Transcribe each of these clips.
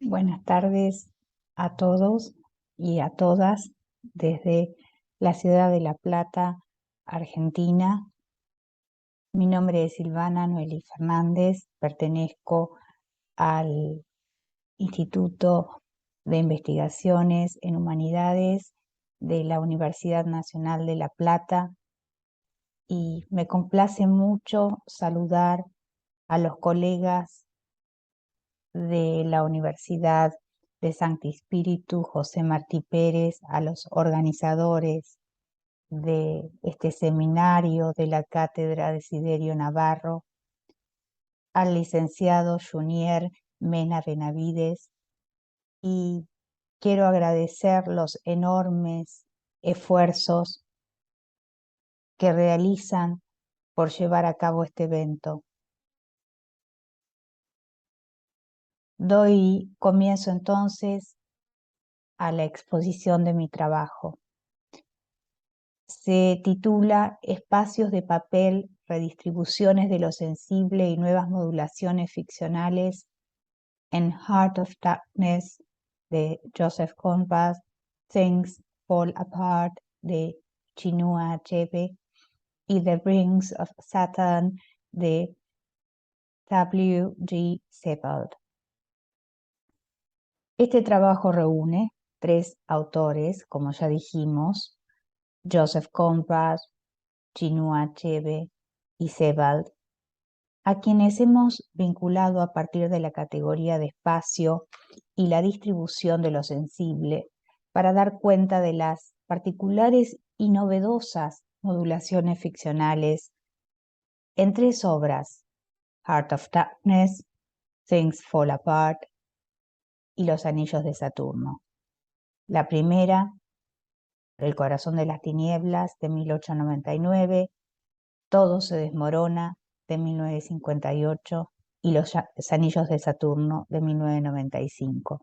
Buenas tardes a todos y a todas desde la ciudad de La Plata, Argentina. Mi nombre es Silvana Noeli Fernández, pertenezco al Instituto de Investigaciones en Humanidades de la Universidad Nacional de La Plata y me complace mucho saludar a los colegas de la Universidad de Sancti Spíritu, José Martí Pérez, a los organizadores de este seminario de la Cátedra Desiderio Navarro, al licenciado Junier Mena Benavides, y quiero agradecer los enormes esfuerzos que realizan por llevar a cabo este evento. Doy comienzo entonces a la exposición de mi trabajo. Se titula Espacios de papel, redistribuciones de lo sensible y nuevas modulaciones ficcionales en Heart of Darkness de Joseph Conrad, Things Fall Apart de Chinua Achebe y The Rings of Saturn de W. G. Sebald. Este trabajo reúne 3 autores, como ya dijimos, Joseph Conrad, Chinua Achebe y Sebald, a quienes hemos vinculado a partir de la categoría de espacio y la distribución de lo sensible para dar cuenta de las particulares y novedosas modulaciones ficcionales en 3 obras: Heart of Darkness, Things Fall Apart y Los Anillos de Saturno. La primera, El corazón de las tinieblas, de 1899, Todo se desmorona, de 1958, y Los Anillos de Saturno, de 1995.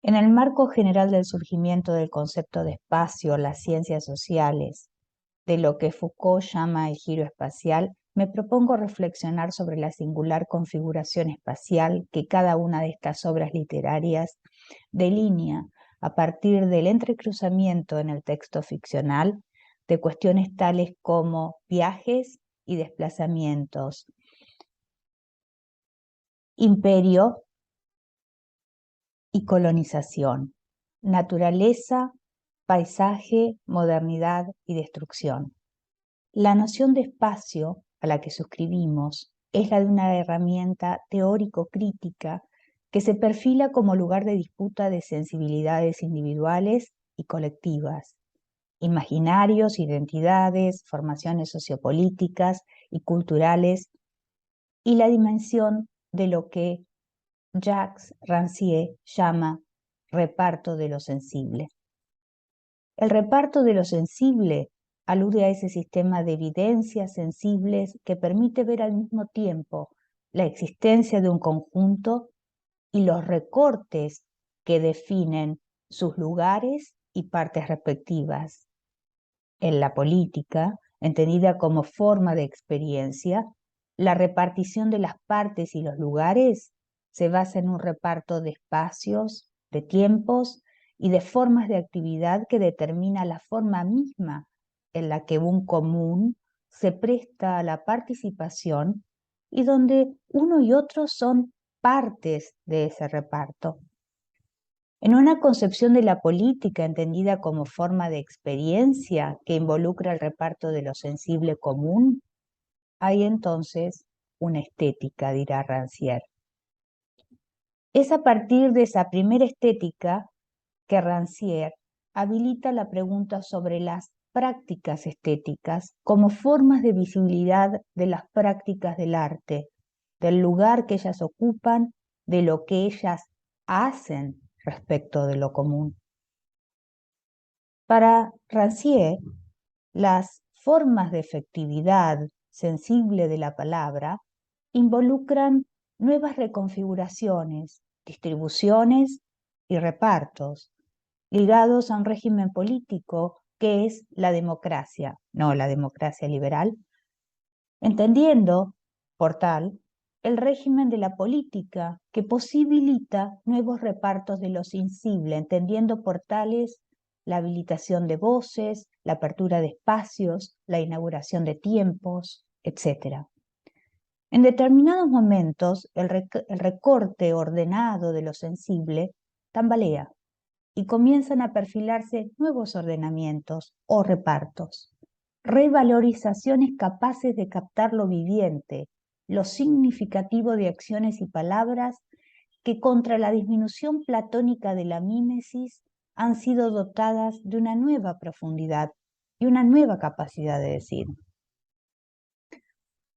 En el marco general del surgimiento del concepto de espacio, las ciencias sociales, de lo que Foucault llama el giro espacial, me propongo reflexionar sobre la singular configuración espacial que cada una de estas obras literarias delinea a partir del entrecruzamiento en el texto ficcional de cuestiones tales como viajes y desplazamientos, imperio y colonización, naturaleza, paisaje, modernidad y destrucción. La noción de espacio a la que suscribimos es la de una herramienta teórico-crítica que se perfila como lugar de disputa de sensibilidades individuales y colectivas, imaginarios, identidades, formaciones sociopolíticas y culturales, y la dimensión de lo que Jacques Rancière llama reparto de lo sensible. El reparto de lo sensible alude a ese sistema de evidencias sensibles que permite ver al mismo tiempo la existencia de un conjunto y los recortes que definen sus lugares y partes respectivas. En la política, entendida como forma de experiencia, la repartición de las partes y los lugares se basa en un reparto de espacios, de tiempos y de formas de actividad que determina la forma misma en la que un común se presta a la participación y donde uno y otro son partes de ese reparto. En una concepción de la política entendida como forma de experiencia que involucra el reparto de lo sensible común, hay entonces una estética, dirá Rancière. Es a partir de esa primera estética que Rancière habilita la pregunta sobre las prácticas estéticas como formas de visibilidad de las prácticas del arte, del lugar que ellas ocupan, de lo que ellas hacen respecto de lo común. Para Rancière, las formas de efectividad sensible de la palabra involucran nuevas reconfiguraciones, distribuciones y repartos ligados a un régimen político que es la democracia, no la democracia liberal, entendiendo, por tal, el régimen de la política, que posibilita nuevos repartos de lo sensible, entendiendo por tales la habilitación de voces, la apertura de espacios, la inauguración de tiempos, etc. En determinados momentos, el recorte ordenado de lo sensible tambalea y comienzan a perfilarse nuevos ordenamientos o repartos, revalorizaciones capaces de captar lo viviente, lo significativo de acciones y palabras que contra la disminución platónica de la mímesis han sido dotadas de una nueva profundidad y una nueva capacidad de decir.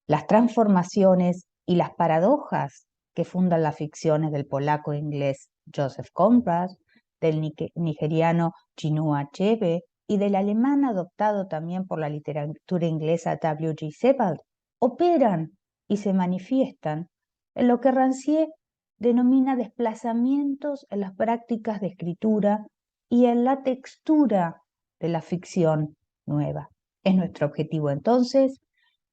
Las transformaciones y las paradojas que fundan las ficciones del polaco e inglés Joseph Conrad, del nigeriano Chinua Achebe y del alemán adoptado también por la literatura inglesa W. G. Sebald, operan y se manifiestan en lo que Rancière denomina desplazamientos en las prácticas de escritura y en la textura de la ficción nueva. Es nuestro objetivo entonces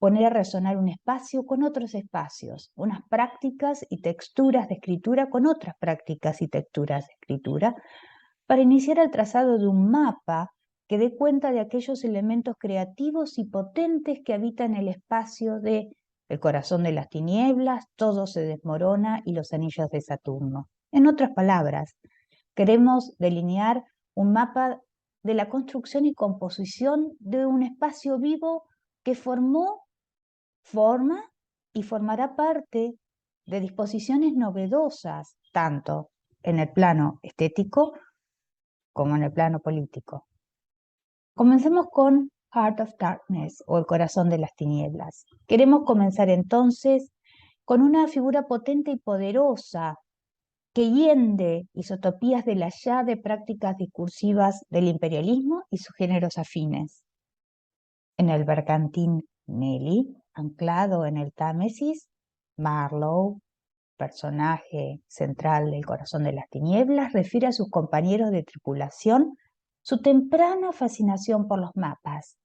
poner a resonar un espacio con otros espacios, unas prácticas y texturas de escritura con otras prácticas y texturas de escritura, para iniciar el trazado de un mapa que dé cuenta de aquellos elementos creativos y potentes que habitan el espacio de el corazón de las tinieblas, todo se desmorona y los anillos de Saturno. En otras palabras, queremos delinear un mapa de la construcción y composición de un espacio vivo que forma y formará parte de disposiciones novedosas, tanto en el plano estético como en el plano político. Comencemos con Heart of Darkness o el corazón de las tinieblas. Queremos comenzar entonces con una figura potente y poderosa que hiende isotopías del allá de prácticas discursivas del imperialismo y sus géneros afines. En el bergantín Nelly, anclado en el Támesis, Marlowe, personaje central del corazón de las tinieblas, refiere a sus compañeros de tripulación su temprana fascinación por los mapas.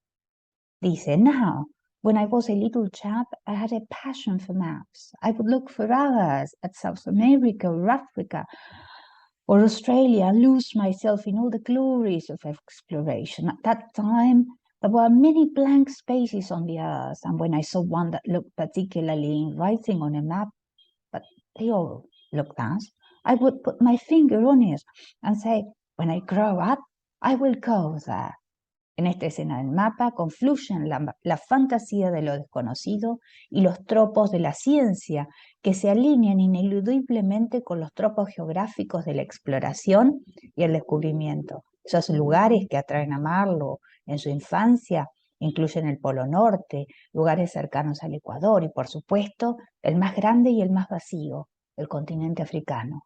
Dice, "Now, when I was a little chap, I had a passion for maps. I would look for hours at South America or Africa or Australia and lose myself in all the glories of exploration. At that time, there were many blank spaces on the earth, and when I saw one that looked particularly inviting on a map, but they all looked thus, I would put my finger on it and say, when I grow up, I will go there." En esta escena del mapa confluyen la fantasía de lo desconocido y los tropos de la ciencia que se alinean ineludiblemente con los tropos geográficos de la exploración y el descubrimiento. Esos lugares que atraen a Marlowe en su infancia incluyen el Polo Norte, lugares cercanos al Ecuador y, por supuesto, el más grande y el más vacío, el continente africano.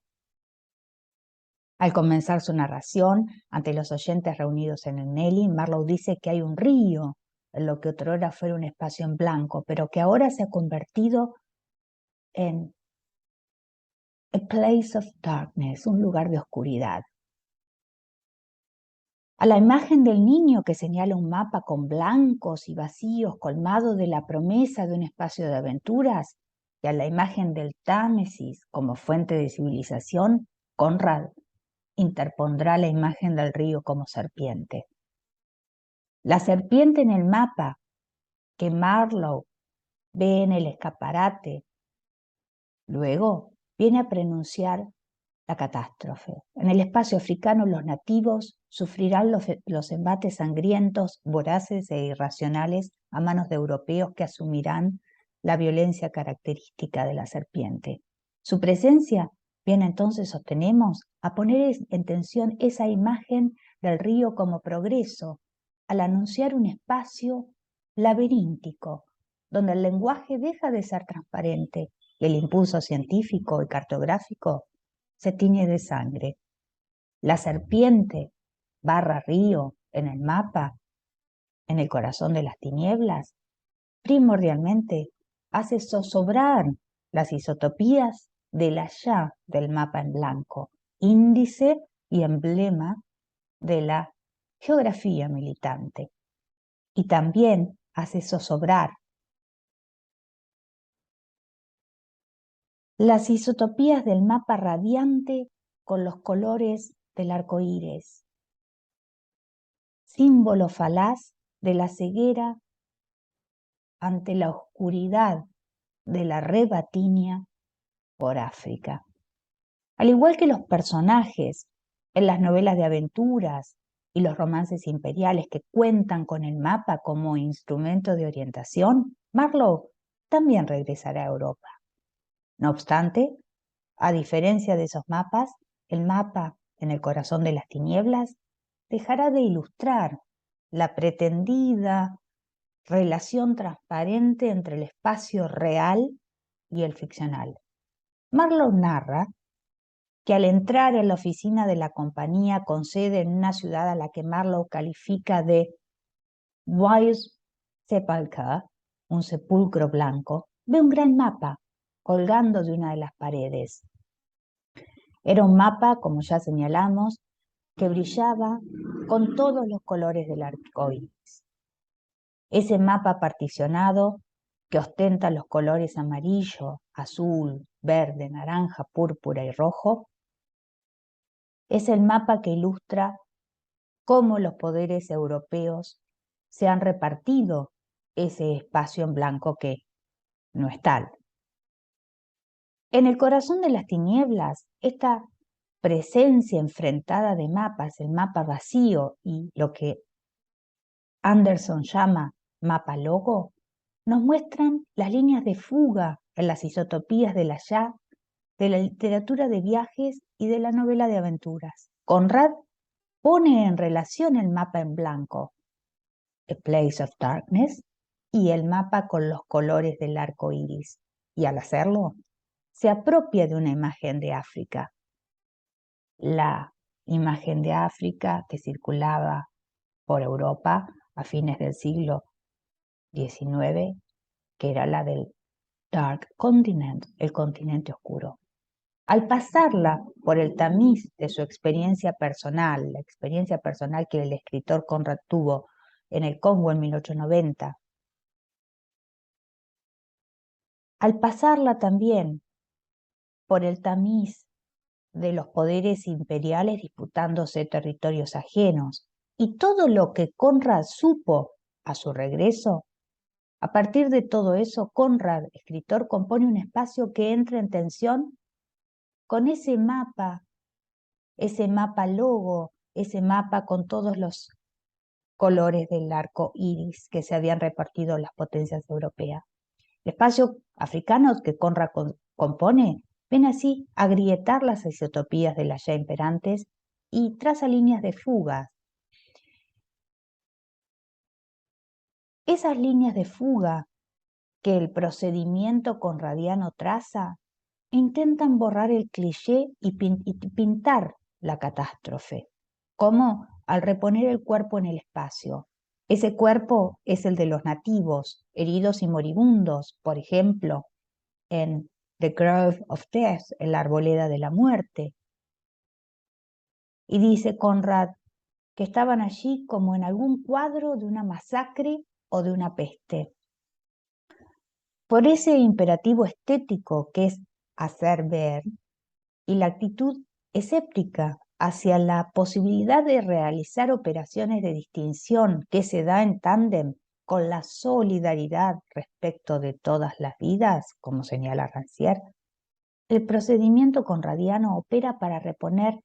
Al comenzar su narración, ante los oyentes reunidos en el Nelly, Marlowe dice que hay un río en lo que otrora fuera un espacio en blanco, pero que ahora se ha convertido en a place of darkness, un lugar de oscuridad. A la imagen del niño que señala un mapa con blancos y vacíos colmado de la promesa de un espacio de aventuras, y a la imagen del Támesis como fuente de civilización, Conrad interpondrá la imagen del río como serpiente. La serpiente en el mapa que Marlowe ve en el escaparate, luego viene a preanunciar la catástrofe. En el espacio africano los nativos sufrirán los embates sangrientos, voraces e irracionales a manos de europeos que asumirán la violencia característica de la serpiente. Su presencia viene entonces, sostenemos, a poner en tensión esa imagen del río como progreso, al anunciar un espacio laberíntico, donde el lenguaje deja de ser transparente y el impulso científico y cartográfico se tiñe de sangre. La serpiente barra río en el mapa, en el corazón de las tinieblas, primordialmente hace zozobrar las isotopías del allá del mapa en blanco, índice y emblema de la geografía militante. Y también hace zozobrar Las isotopías del mapa radiante con los colores del arco iris, símbolo falaz de la ceguera ante la oscuridad de la rebatiña por África. Al igual que los personajes en las novelas de aventuras y los romances imperiales que cuentan con el mapa como instrumento de orientación, Marlowe también regresará a Europa. No obstante, a diferencia de esos mapas, el mapa en el corazón de las tinieblas dejará de ilustrar la pretendida relación transparente entre el espacio real y el ficcional. Marlowe narra que al entrar en la oficina de la compañía con sede en una ciudad a la que Marlowe califica de White Sepulchre, un sepulcro blanco, ve un gran mapa colgando de una de las paredes. Era un mapa, como ya señalamos, que brillaba con todos los colores del arco iris. Ese mapa particionado que ostenta los colores amarillo, azul, verde, naranja, púrpura y rojo, es el mapa que ilustra cómo los poderes europeos se han repartido ese espacio en blanco que no es tal. En el corazón de las tinieblas, esta presencia enfrentada de mapas, el mapa vacío y lo que Anderson llama mapa logo, nos muestran las líneas de fuga en las isotopías de la literatura de viajes y de la novela de aventuras. Conrad pone en relación el mapa en blanco, A Place of Darkness, y el mapa con los colores del arco iris, y al hacerlo, se apropia de una imagen de África, la imagen de África que circulaba por Europa a fines del siglo XIX, que era la del Dark Continent, el continente oscuro. Al pasarla por el tamiz de su experiencia personal, la experiencia personal que el escritor Conrad tuvo en el Congo en 1890, al pasarla también por el tamiz de los poderes imperiales disputándose territorios ajenos y todo lo que Conrad supo a su regreso, a partir de todo eso, Conrad, escritor, compone un espacio que entra en tensión con ese mapa logo, ese mapa con todos los colores del arco iris que se habían repartido las potencias europeas. El espacio africano que Conrad compone ven así agrietar las isotopías de las ya imperantes y traza líneas de fuga. Esas líneas de fuga que el procedimiento conradiano traza intentan borrar el cliché y pintar la catástrofe, como al reponer el cuerpo en el espacio. Ese cuerpo es el de los nativos, heridos y moribundos, por ejemplo, en The Grove of Death, en la arboleda de la muerte. Y dice Conrad que estaban allí como en algún cuadro de una masacre o de una peste. Por ese imperativo estético que es hacer ver y la actitud escéptica hacia la posibilidad de realizar operaciones de distinción que se da en tándem con la solidaridad respecto de todas las vidas, como señala Rancière, el procedimiento conradiano opera para reponer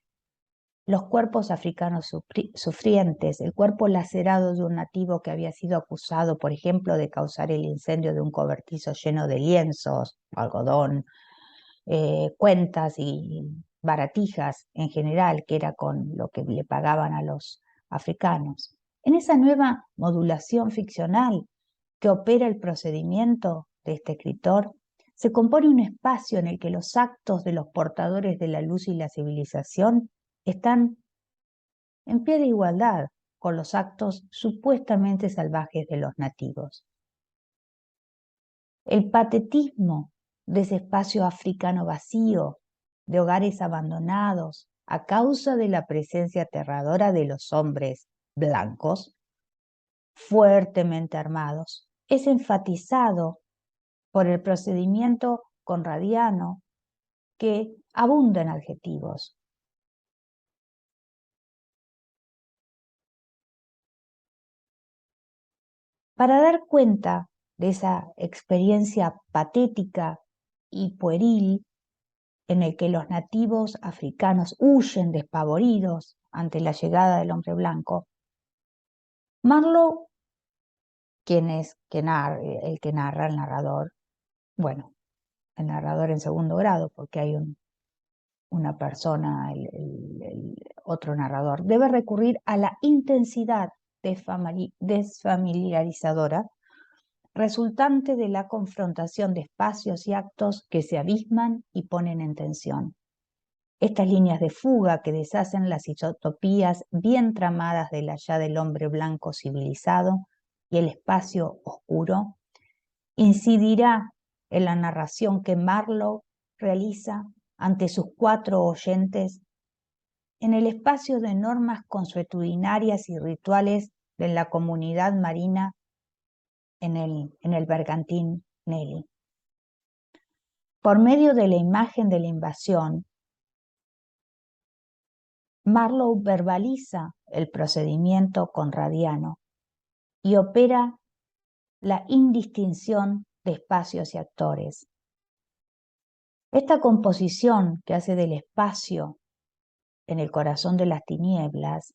los cuerpos africanos sufrientes, el cuerpo lacerado de un nativo que había sido acusado, por ejemplo, de causar el incendio de un cobertizo lleno de lienzos, algodón, cuentas y baratijas en general, que era con lo que le pagaban a los africanos. En esa nueva modulación ficcional que opera el procedimiento de este escritor, se compone un espacio en el que los actos de los portadores de la luz y la civilización están en pie de igualdad con los actos supuestamente salvajes de los nativos. El patetismo de ese espacio africano vacío, de hogares abandonados a causa de la presencia aterradora de los hombres blancos, fuertemente armados, es enfatizado por el procedimiento conradiano que abunda en adjetivos. Para dar cuenta de esa experiencia patética y pueril en el que los nativos africanos huyen despavoridos ante la llegada del hombre blanco, Marlowe, quien es el que narra, el narrador, bueno, el narrador en segundo grado, porque hay una persona, el otro narrador, debe recurrir a la intensidad desfamiliarizadora resultante de la confrontación de espacios y actos que se abisman y ponen en tensión. Estas líneas de fuga que deshacen las isotopías bien tramadas del allá del hombre blanco civilizado y el espacio oscuro, incidirá en la narración que Marlowe realiza ante sus 4 oyentes en el espacio de normas consuetudinarias y rituales de la comunidad marina en el bergantín Nelly. Por medio de la imagen de la invasión, Marlowe verbaliza el procedimiento conradiano y opera la indistinción de espacios y actores. Esta composición que hace del espacio en el corazón de las tinieblas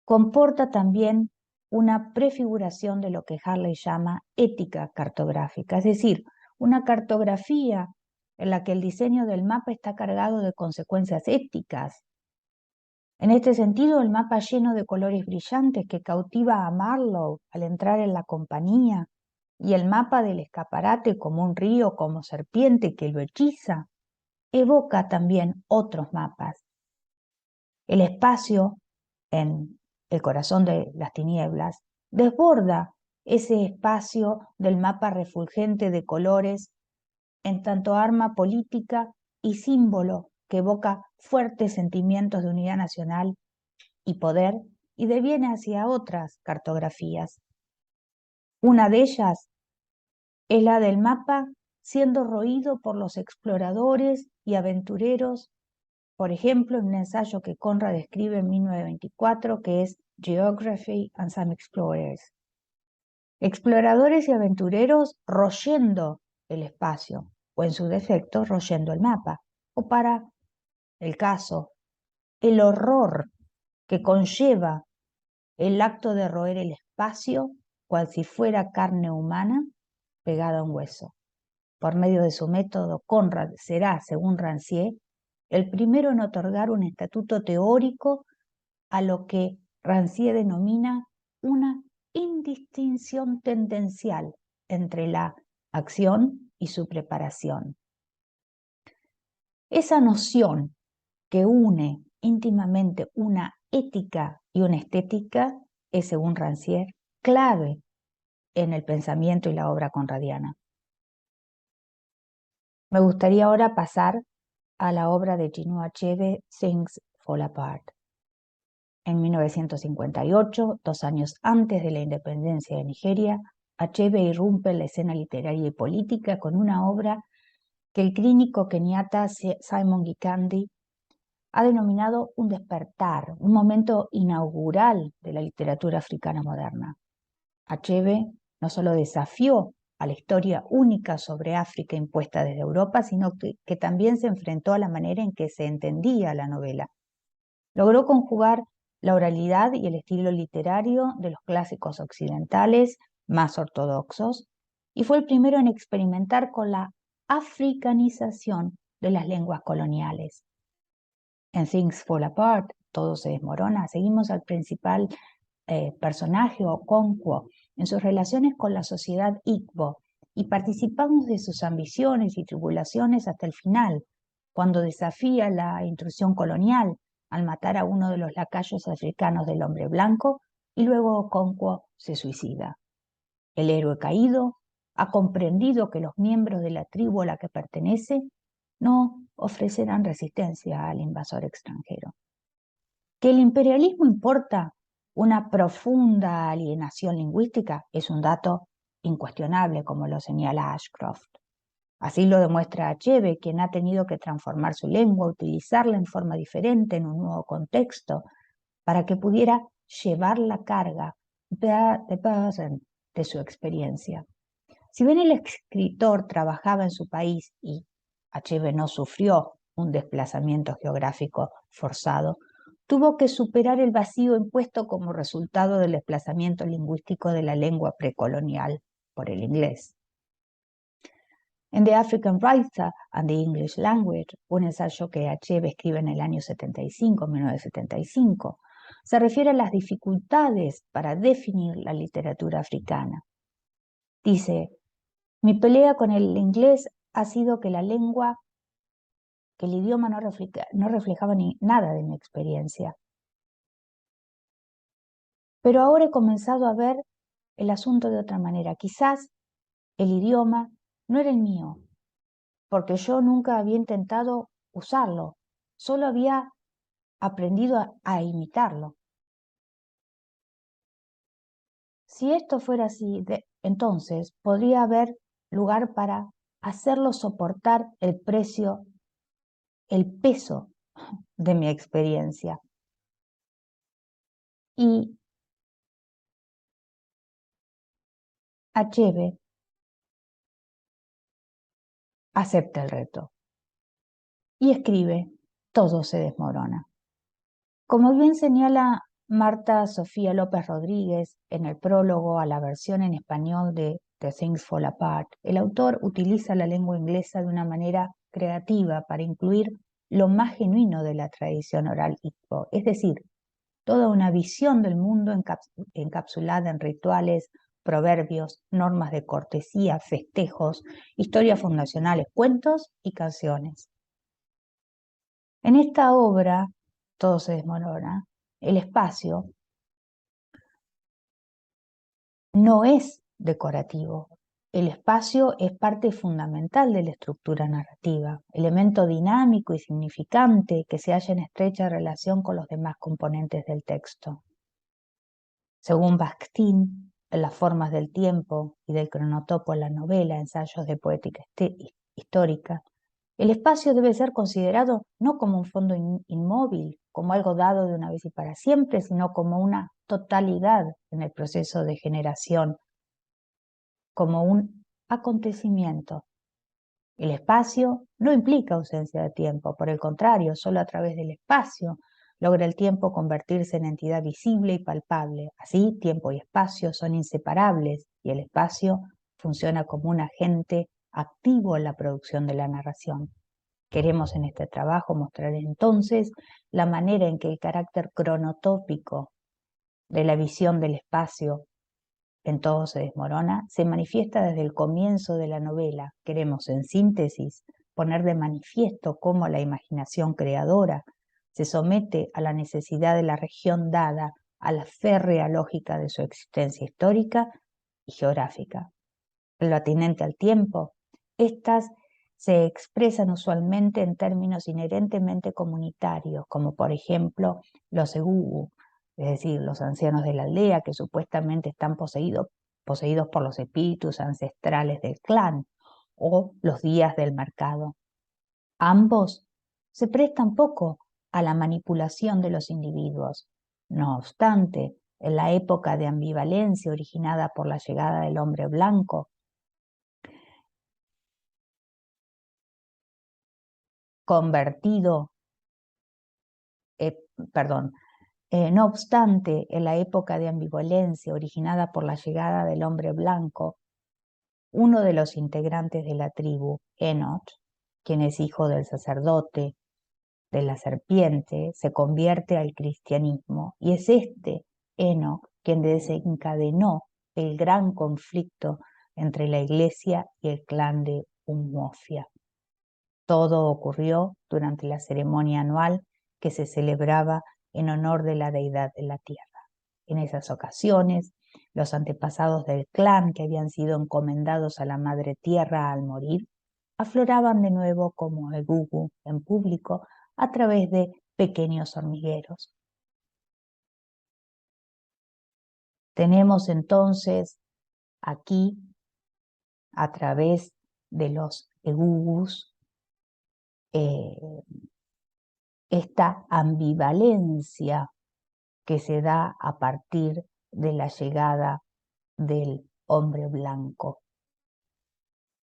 comporta también una prefiguración de lo que Harley llama ética cartográfica, es decir, una cartografía en la que el diseño del mapa está cargado de consecuencias éticas. En este sentido, el mapa lleno de colores brillantes que cautiva a Marlowe al entrar en la compañía y el mapa del escaparate como un río, como serpiente que lo hechiza, evoca también otros mapas. El espacio en el corazón de las tinieblas desborda ese espacio del mapa refulgente de colores en tanto arma política y símbolo que evoca fuertes sentimientos de unidad nacional y poder y deviene hacia otras cartografías. Una de ellas es la del mapa siendo roído por los exploradores y aventureros, por ejemplo, en un ensayo que Conrad escribe en 1924 que es Geography and Some Explorers. Exploradores y aventureros royendo el espacio, o en su defecto, royendo el mapa, o para el caso, el horror que conlleva el acto de roer el espacio cual si fuera carne humana pegada a un hueso. Por medio de su método, Conrad será, según Rancière, el primero en otorgar un estatuto teórico a lo que Rancière denomina una indistinción tendencial entre la acción y su preparación. Esa noción que une íntimamente una ética y una estética es, según Rancière, clave en el pensamiento y la obra conradiana. Me gustaría ahora pasar a la obra de Chinua Achebe, Things Fall Apart. En 1958, 2 años antes de la independencia de Nigeria, Achebe irrumpe en la escena literaria y política con una obra que el clínico keniata Simon Gikandi ha denominado un despertar, un momento inaugural de la literatura africana moderna. Achebe no solo desafió a la historia única sobre África impuesta desde Europa, sino que también se enfrentó a la manera en que se entendía la novela. Logró conjugar la oralidad y el estilo literario de los clásicos occidentales más ortodoxos y fue el primero en experimentar con la africanización de las lenguas coloniales. En Things Fall Apart, todo se desmorona, seguimos al principal personaje Okonkwo en sus relaciones con la sociedad Igbo y participamos de sus ambiciones y tribulaciones hasta el final, cuando desafía la intrusión colonial al matar a uno de los lacayos africanos del hombre blanco y luego Okonkwo se suicida. El héroe caído ha comprendido que los miembros de la tribu a la que pertenece no ofrecerán resistencia al invasor extranjero. Que el imperialismo importa una profunda alienación lingüística es un dato incuestionable, como lo señala Ashcroft. Así lo demuestra Achebe, quien ha tenido que transformar su lengua, utilizarla en forma diferente en un nuevo contexto, para que pudiera llevar la carga de su experiencia. Si bien el escritor trabajaba en su país y Achebe no sufrió un desplazamiento geográfico forzado, tuvo que superar el vacío impuesto como resultado del desplazamiento lingüístico de la lengua precolonial por el inglés. En The African Writer and the English Language, un ensayo que Achebe escribe en el año 1975, se refiere a las dificultades para definir la literatura africana. Dice, mi pelea con el inglés ha sido que el idioma no reflejaba nada de mi experiencia. Pero ahora he comenzado a ver el asunto de otra manera. Quizás el idioma no era el mío, porque yo nunca había intentado usarlo, solo había aprendido a imitarlo. Si esto fuera así, entonces podría haber lugar para hacerlo soportar el peso de mi experiencia. Y Achebe acepta el reto y escribe, todo se desmorona. Como bien señala Marta Sofía López Rodríguez en el prólogo a la versión en español de The Things Fall Apart, el autor utiliza la lengua inglesa de una manera creativa para incluir lo más genuino de la tradición oral igbo, es decir, toda una visión del mundo encapsulada en rituales, proverbios, normas de cortesía, festejos, historias fundacionales, cuentos y canciones. En esta obra, todo se desmorona, el espacio no es decorativo. El espacio es parte fundamental de la estructura narrativa, elemento dinámico y significante que se halla en estrecha relación con los demás componentes del texto. Según Bakhtin, en las formas del tiempo y del cronotopo en la novela, ensayos de poética histórica, el espacio debe ser considerado no como un fondo inmóvil, como algo dado de una vez y para siempre, sino como una totalidad en el proceso de generación, como un acontecimiento. El espacio no implica ausencia de tiempo, por el contrario, solo a través del espacio logra el tiempo convertirse en entidad visible y palpable. Así, tiempo y espacio son inseparables y el espacio funciona como un agente activo en la producción de la narración. Queremos en este trabajo mostrar entonces la manera en que el carácter cronotópico de la visión del espacio en Todo se desmorona se manifiesta desde el comienzo de la novela. Queremos, en síntesis, poner de manifiesto cómo la imaginación creadora se somete a la necesidad de la región dada a la férrea lógica de su existencia histórica y geográfica. En lo atinente al tiempo, estas se expresan usualmente en términos inherentemente comunitarios, como por ejemplo los egugu, es decir, los ancianos de la aldea que supuestamente están poseídos por los espíritus ancestrales del clan, o los días del mercado. Ambos se prestan poco a la manipulación de los individuos. No obstante, en la época de ambivalencia originada por la llegada del hombre blanco, convertido, perdón, no obstante, en la época de ambivalencia originada por la llegada del hombre blanco, uno de los integrantes de la tribu, Enoch, quien es hijo del sacerdote de la serpiente, se convierte al cristianismo y es este Enoch quien desencadenó el gran conflicto entre la iglesia y el clan de Umuofia. Todo ocurrió durante la ceremonia anual que se celebraba en honor de la deidad de la tierra. En esas ocasiones, los antepasados del clan que habían sido encomendados a la madre tierra al morir, afloraban de nuevo como egugu en público a través de pequeños hormigueros. Tenemos entonces aquí, a través de los egugus, esta ambivalencia que se da a partir de la llegada del hombre blanco.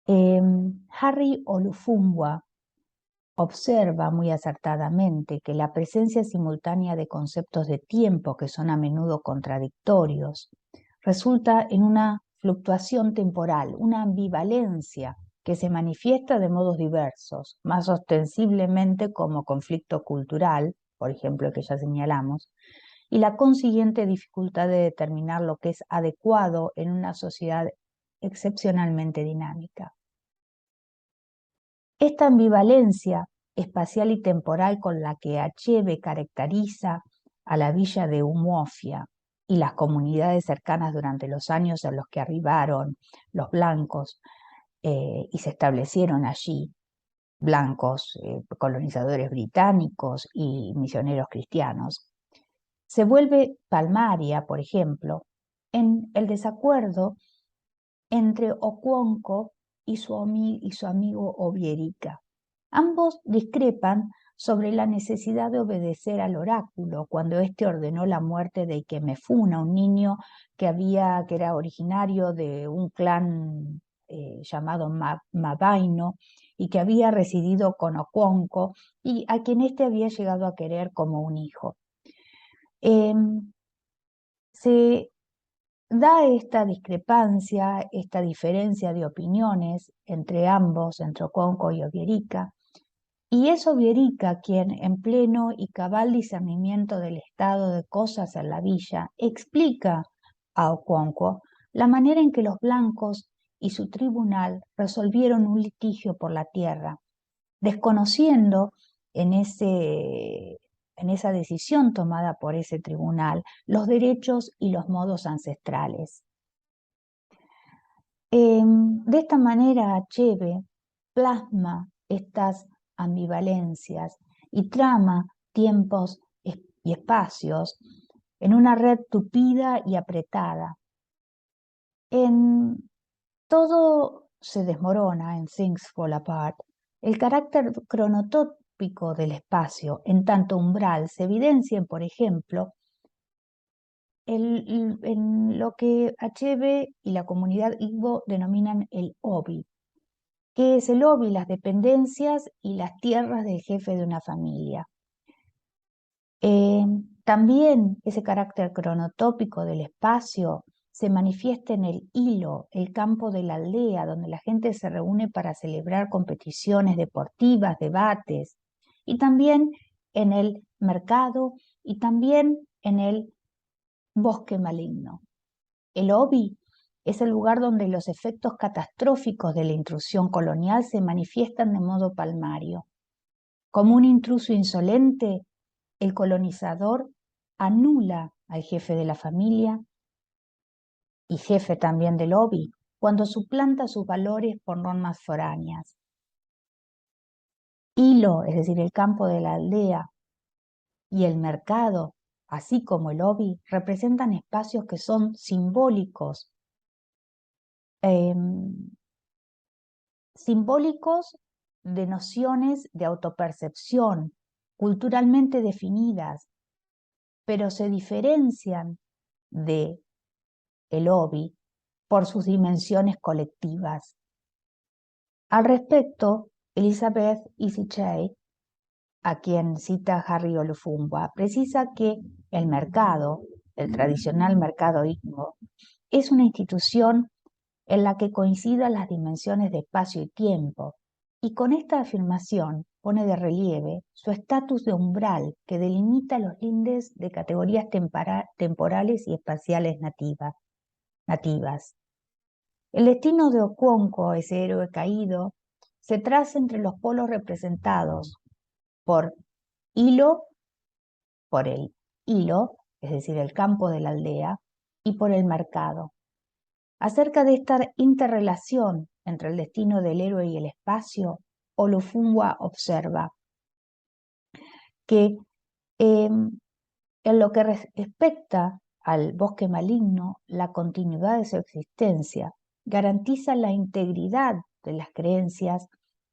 Harry Olufungwa observa muy acertadamente que la presencia simultánea de conceptos de tiempo que son a menudo contradictorios resulta en una fluctuación temporal, una ambivalencia que se manifiesta de modos diversos, más ostensiblemente como conflicto cultural, por ejemplo, el que ya señalamos, y la consiguiente dificultad de determinar lo que es adecuado en una sociedad excepcionalmente dinámica. Esta ambivalencia espacial y temporal con la que Achebe caracteriza a la villa de Umuofia y las comunidades cercanas durante los años en los que arribaron los blancos y se establecieron allí, blancos, colonizadores británicos y misioneros cristianos, se vuelve palmaria, por ejemplo, en el desacuerdo entre Okonkwo y su amigo Obierica. Ambos discrepan sobre la necesidad de obedecer al oráculo cuando éste ordenó la muerte de Ikemefuna, un niño que era originario de un clan llamado Mabaino y que había residido con Okonkwo y a quien éste había llegado a querer como un hijo. Se da esta discrepancia, esta diferencia de opiniones entre ambos, entre Okonkwo y Obierica, y es Obierica quien, en pleno y cabal discernimiento del estado de cosas en la villa, explica a Okonkwo la manera en que los blancos y su tribunal resolvieron un litigio por la tierra, desconociendo en esa decisión tomada por ese tribunal los derechos y los modos ancestrales. De esta manera, Achebe plasma estas ambivalencias y trama tiempos y espacios en una red tupida y apretada. En todo se desmorona en Things Fall Apart. El carácter cronotópico del espacio, en tanto umbral, se evidencia, por ejemplo, en lo que Achebe y la comunidad Igbo denominan el Obi. ¿Qué es el Obi? Las dependencias y las tierras del jefe de una familia. También ese carácter cronotópico del espacio se manifiesta en el hilo, el campo de la aldea, donde la gente se reúne para celebrar competiciones deportivas, debates, y también en el mercado y también en el bosque maligno. El Obi es el lugar donde los efectos catastróficos de la intrusión colonial se manifiestan de modo palmario. Como un intruso insolente, el colonizador anula al jefe de la familia y jefe también del Obi cuando suplanta sus valores por normas foráneas. Hilo, es decir, el campo de la aldea, y el mercado, así como el Obi, representan espacios que son simbólicos, simbólicos de nociones de autopercepción culturalmente definidas, pero se diferencian de el Obi por sus dimensiones colectivas. Al respecto, Elizabeth Isichei, a quien cita Harry Olufungwa, precisa que el mercado, el tradicional mercado Igbo, es una institución en la que coincidan las dimensiones de espacio y tiempo, y con esta afirmación pone de relieve su estatus de umbral que delimita los lindes de categorías temporales y espaciales nativas. El destino de Okonkwo, ese héroe caído, se traza entre los polos representados por el hilo, es decir, el campo de la aldea, y por el mercado. Acerca de esta interrelación entre el destino del héroe y el espacio, Olufungwa observa que en lo que respecta al bosque maligno, la continuidad de su existencia garantiza la integridad de las creencias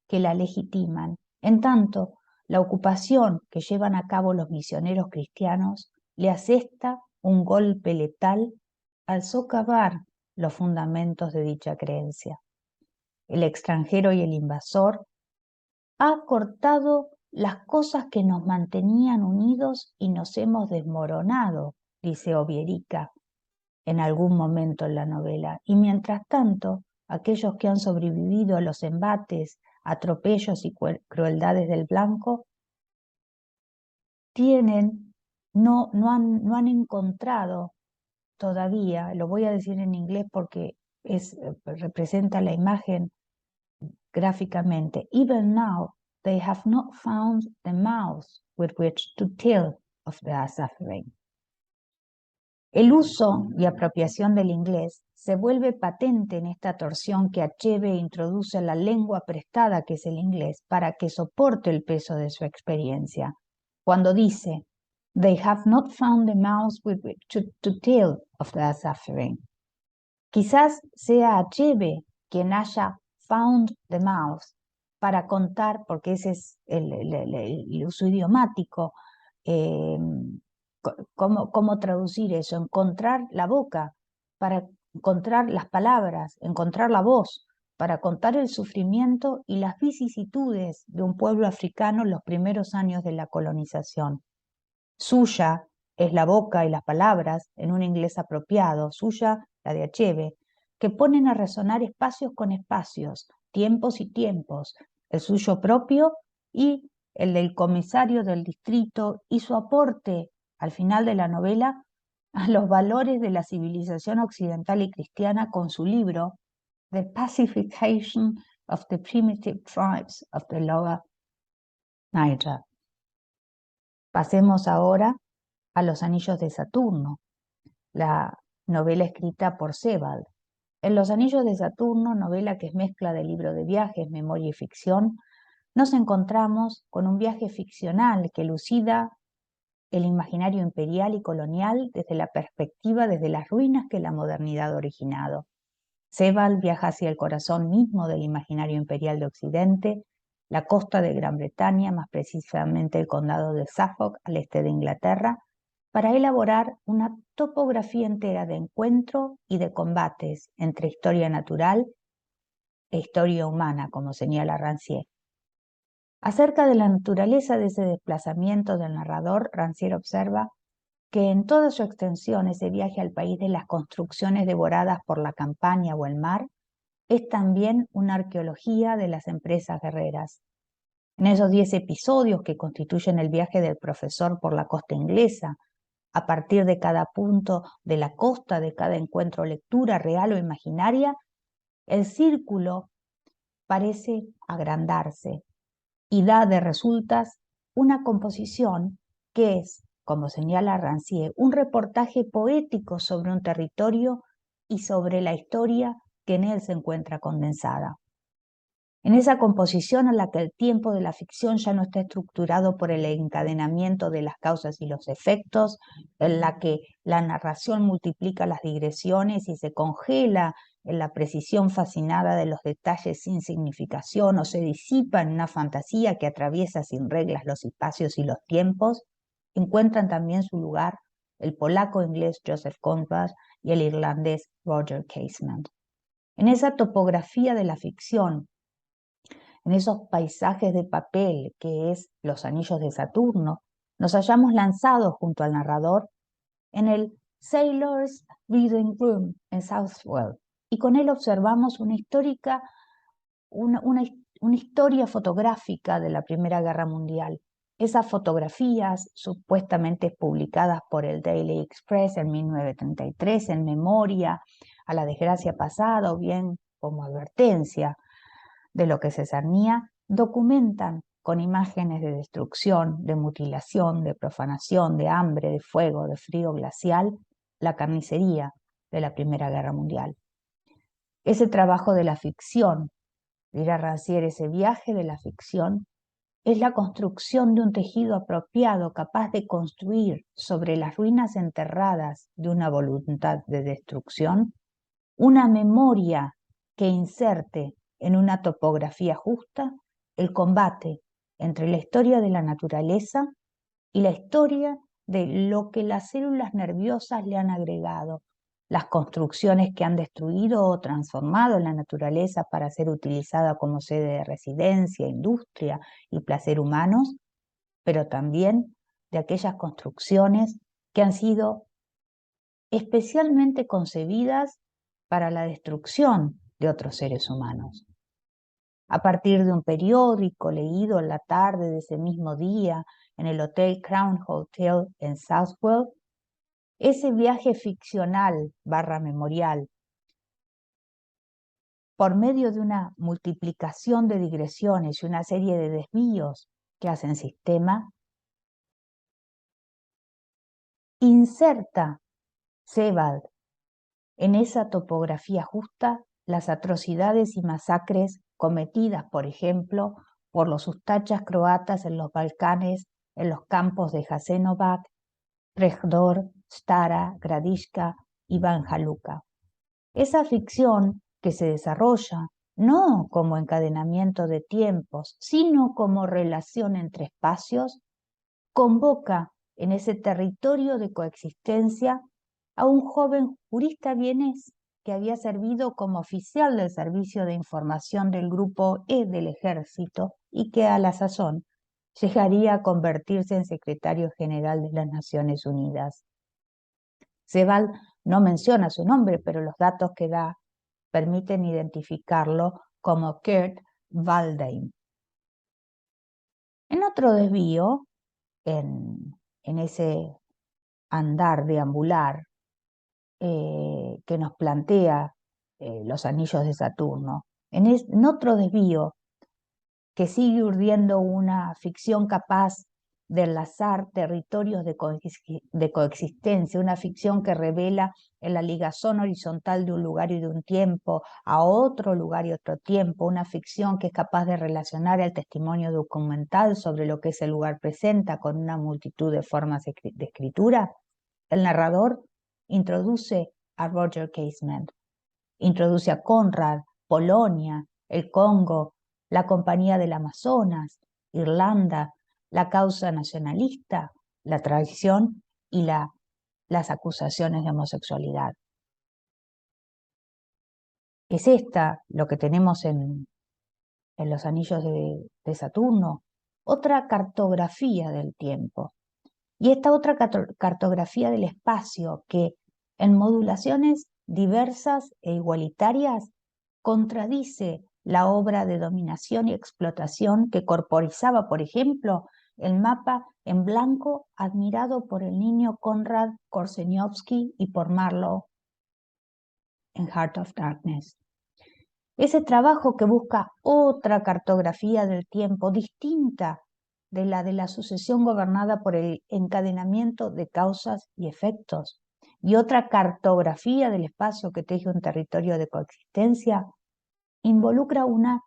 que la legitiman. En tanto, la ocupación que llevan a cabo los misioneros cristianos le asesta un golpe letal al socavar los fundamentos de dicha creencia. El extranjero y el invasor ha cortado las cosas que nos mantenían unidos y nos hemos desmoronado, dice Obierica en algún momento en la novela. Y mientras tanto, aquellos que han sobrevivido a los embates, atropellos y crueldades del blanco, no han encontrado todavía, lo voy a decir en inglés porque representa la imagen gráficamente, even now they have not found the mouth with which to tell of their suffering. El uso y apropiación del inglés se vuelve patente en esta torsión que Achebe introduce en la lengua prestada que es el inglés para que soporte el peso de su experiencia. Cuando dice, they have not found the mouth with which to tell of their suffering. Quizás sea Achebe quien haya found the mouth para contar, porque ese es el uso idiomático, ¿cómo traducir eso? Encontrar la boca para encontrar las palabras, encontrar la voz, para contar el sufrimiento y las vicisitudes de un pueblo africano en los primeros años de la colonización. Suya es la boca y las palabras, en un inglés apropiado, suya la de Achebe, que ponen a resonar espacios con espacios, tiempos y tiempos, el suyo propio y el del comisario del distrito y su aporte al final de la novela a los valores de la civilización occidental y cristiana con su libro The Pacification of the Primitive Tribes of the Lower Niger. Pasemos ahora a Los Anillos de Saturno, la novela escrita por Sebald. En Los Anillos de Saturno, novela que es mezcla de libro de viajes, memoria y ficción, nos encontramos con un viaje ficcional que elucida el imaginario imperial y colonial desde la perspectiva desde las ruinas que la modernidad ha originado. Sebald viaja hacia el corazón mismo del imaginario imperial de Occidente, la costa de Gran Bretaña, más precisamente el condado de Suffolk, al este de Inglaterra, para elaborar una topografía entera de encuentro y de combates entre historia natural e historia humana, como señala Rancière. Acerca de la naturaleza de ese desplazamiento del narrador, Rancière observa que en toda su extensión ese viaje al país de las construcciones devoradas por la campaña o el mar es también una arqueología de las empresas guerreras. En esos 10 episodios que constituyen el viaje del profesor por la costa inglesa, a partir de cada punto de la costa, de cada encuentro o lectura real o imaginaria, el círculo parece agrandarse y da de resultas una composición que es, como señala Rancière, un reportaje poético sobre un territorio y sobre la historia que en él se encuentra condensada. En esa composición en la que el tiempo de la ficción ya no está estructurado por el encadenamiento de las causas y los efectos, en la que la narración multiplica las digresiones y se congela en la precisión fascinada de los detalles sin significación o se disipa en una fantasía que atraviesa sin reglas los espacios y los tiempos, encuentran también su lugar el polaco-inglés Joseph Conrad y el irlandés Roger Casement. En esa topografía de la ficción, en esos paisajes de papel que es Los Anillos de Saturno, nos hallamos lanzados junto al narrador en el Sailor's Reading Room en Southwell y con él observamos una historia fotográfica de la Primera Guerra Mundial. Esas fotografías supuestamente publicadas por el Daily Express en 1933 en memoria a la desgracia pasada o bien como advertencia de lo que se cernía, documentan con imágenes de destrucción, de mutilación, de profanación, de hambre, de fuego, de frío glacial, la carnicería de la Primera Guerra Mundial. Ese trabajo de la ficción, dirá Rancière, ese viaje de la ficción, es la construcción de un tejido apropiado capaz de construir sobre las ruinas enterradas de una voluntad de destrucción una memoria que inserte en una topografía justa el combate entre la historia de la naturaleza y la historia de lo que las células nerviosas le han agregado, las construcciones que han destruido o transformado la naturaleza para ser utilizada como sede de residencia, industria y placer humanos, pero también de aquellas construcciones que han sido especialmente concebidas para la destrucción de otros seres humanos. A partir de un periódico leído en la tarde de ese mismo día en el Hotel Crown Hotel en Southwell, ese viaje ficcional / memorial, por medio de una multiplicación de digresiones y una serie de desvíos que hacen sistema, inserta Sebald en esa topografía justa las atrocidades y masacres cometidas, por ejemplo, por los ustachas croatas en los Balcanes, en los campos de Jasenovac, Prehdor, Stara, Gradiška y Banja Luka. Esa ficción que se desarrolla no como encadenamiento de tiempos, sino como relación entre espacios, convoca en ese territorio de coexistencia a un joven jurista vienés que había servido como oficial del Servicio de Información del Grupo E del Ejército y que a la sazón llegaría a convertirse en secretario general de las Naciones Unidas. Sebald no menciona su nombre, pero los datos que da permiten identificarlo como Kurt Waldheim. En otro desvío, en ese andar, deambular, que nos plantea los anillos de Saturno, en otro desvío que sigue urdiendo una ficción capaz de enlazar territorios de coexistencia, una ficción que revela en la ligazón horizontal de un lugar y de un tiempo a otro lugar y otro tiempo, una ficción que es capaz de relacionar el testimonio documental sobre lo que ese lugar presenta con una multitud de formas de escritura. El narrador introduce a Roger Casement, introduce a Conrad, Polonia, el Congo, la Compañía del Amazonas, Irlanda, la causa nacionalista, la traición y las acusaciones de homosexualidad. Es esta lo que tenemos en los anillos de Saturno, otra cartografía del tiempo. Y esta otra cartografía del espacio que en modulaciones diversas e igualitarias contradice la obra de dominación y explotación que corporizaba, por ejemplo, el mapa en blanco admirado por el niño Konrad Korzeniowski y por Marlowe en Heart of Darkness. Ese trabajo que busca otra cartografía del tiempo distinta de la sucesión gobernada por el encadenamiento de causas y efectos, y otra cartografía del espacio que teje un territorio de coexistencia, involucra una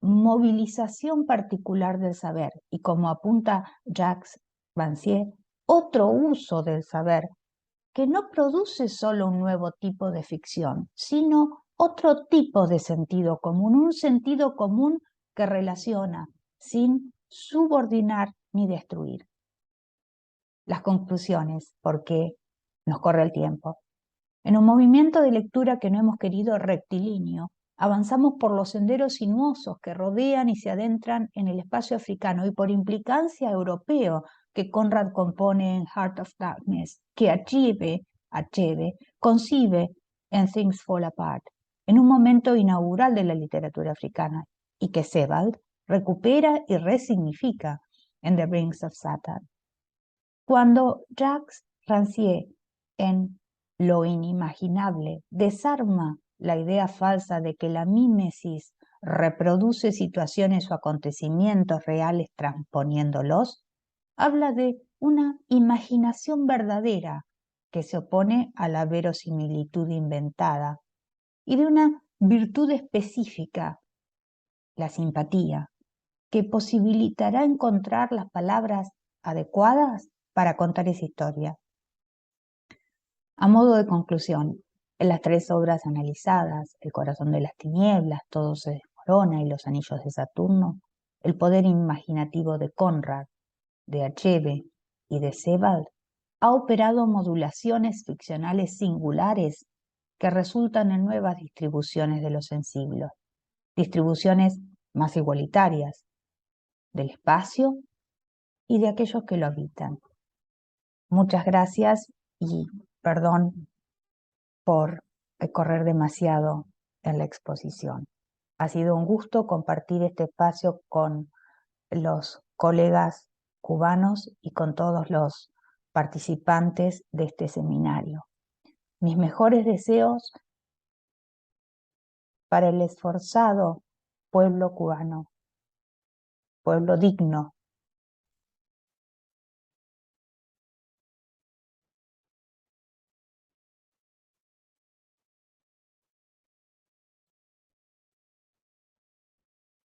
movilización particular del saber y, como apunta Jacques Rancière, otro uso del saber que no produce solo un nuevo tipo de ficción, sino otro tipo de sentido común, un sentido común que relaciona sin subordinar ni destruir. Las conclusiones, porque nos corre el tiempo. En un movimiento de lectura que no hemos querido rectilíneo, avanzamos por los senderos sinuosos que rodean y se adentran en el espacio africano y por implicancia europeo que Conrad compone en Heart of Darkness, que Achebe concibe en Things Fall Apart, en un momento inaugural de la literatura africana, y que Sebald recupera y resignifica en The Rings of Saturn. Cuando Jacques Rancière en Lo inimaginable desarma la idea falsa de que la mímesis reproduce situaciones o acontecimientos reales transponiéndolos, habla de una imaginación verdadera que se opone a la verosimilitud inventada y de una virtud específica, la simpatía, que posibilitará encontrar las palabras adecuadas para contar esa historia. A modo de conclusión, en las tres obras analizadas, El corazón de las tinieblas, Todo se desmorona y Los anillos de Saturno, El poder imaginativo de Conrad, de Achebe y de Sebald ha operado modulaciones ficcionales singulares que resultan en nuevas distribuciones de lo sensible, distribuciones más igualitarias del espacio y de aquellos que lo habitan. Muchas gracias y perdón por correr demasiado en la exposición. Ha sido un gusto compartir este espacio con los colegas cubanos y con todos los participantes de este seminario. Mis mejores deseos para el esforzado pueblo cubano, pueblo digno,